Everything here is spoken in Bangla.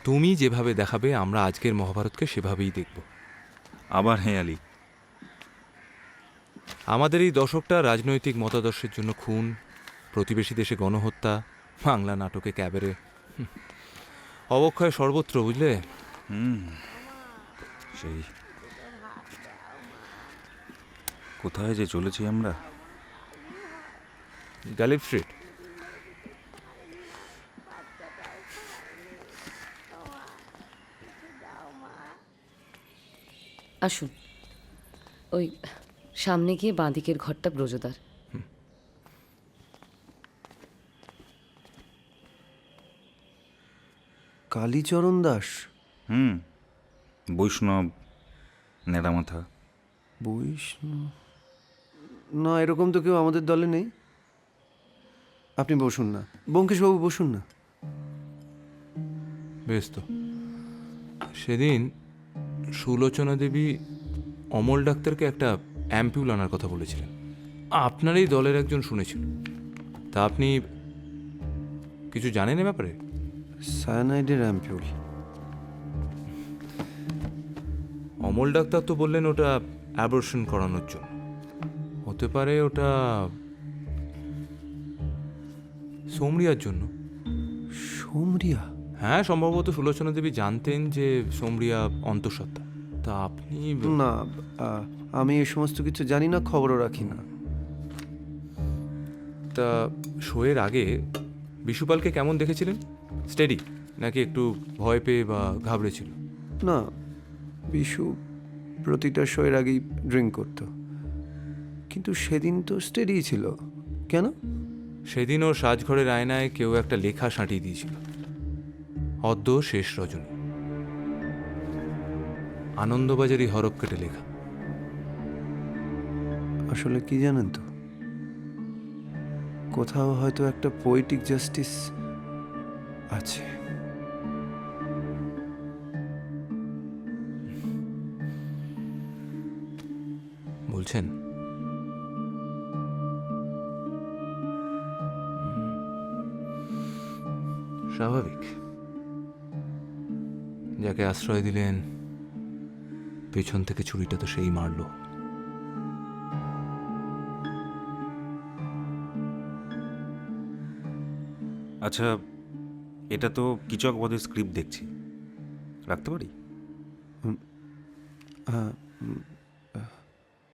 তুমি যেভাবে দেখাবে আমরা আজকের মহাভারতকে সেভাবেই দেখব। আবার হেয়ালি? আমাদের এই দশকটা রাজনৈতিক মতাদর্শের জন্য খুন, প্রতিবেশী দেশে গণহত্যা, বাংলা নাটকে ক্যাবেরে, অবক্ষয় সর্বত্র, বুঝলে? সেই কোথায় যে চলেছি আমরা? Galiff street. আসুন, ওই সামনে গিয়ে বাঁদিকের ঘরটা ব্রজদার। কালীচরণ দাস? বৈষ্ণব, নেড়ামাথা। বৈষ্ণব? না, এরকম তো কেউ আমাদের দলে নেই। আপনি বসুন না, ব্যোমকেশবাবু, বসুন না। বেশ তো। সেদিন সুলোচনা দেবী অমল ডাক্তারকে একটা অ্যাম্পিউল আনার কথা বলেছিলেন। আপনারই দলের একজন শুনেছিল। তা আপনি কিছু জানেন এ ব্যাপারে? সায়ানাইডের অ্যাম্পিউল? অমল ডাক্তার তো বললেন ওটা অ্যাবর্শন করানোর জন্য। হতে পারে ওটা সোমরিয়ার জন্য। সোমরিয়া? হ্যাঁ, সম্ভবত সুলোচনা দেবী জানতেন যে সোমরিয়া অন্তঃসত্ত্বা। তা আপনি? না, আমি এই সমস্ত কিছু জানি না, খবরও রাখি না। তা শোয়ের আগে বিশুপালকে কেমন দেখেছিলেন? স্টেডি নাকি একটু ভয় পেয়ে বা ঘাবড়েছিল? না, বিশু প্রতিটা শোয়ের আগেই ড্রিঙ্ক করতো, কিন্তু সেদিন তো স্টেডি ছিল। কেন? সেদিন ওর সাজঘরের আয়নায় কেউ একটা লেখা সাঁটিয়ে দিয়েছিল, অদ্য শেষ রজনী। আনন্দবাজারি হরফ কেটে লেখা। আসলে কি জানেন তো, কোথাও হয়তো একটা পোয়েটিক জাস্টিস আছে। বলছেন? স্বাভাবিক। যাকে আশ্রয় দিলেন পেছন থেকে ছুরিটা তো সেই মারল। আচ্ছা, এটা তো কিচকবধের স্ক্রিপ্ট দেখছি, রাখতে পারি?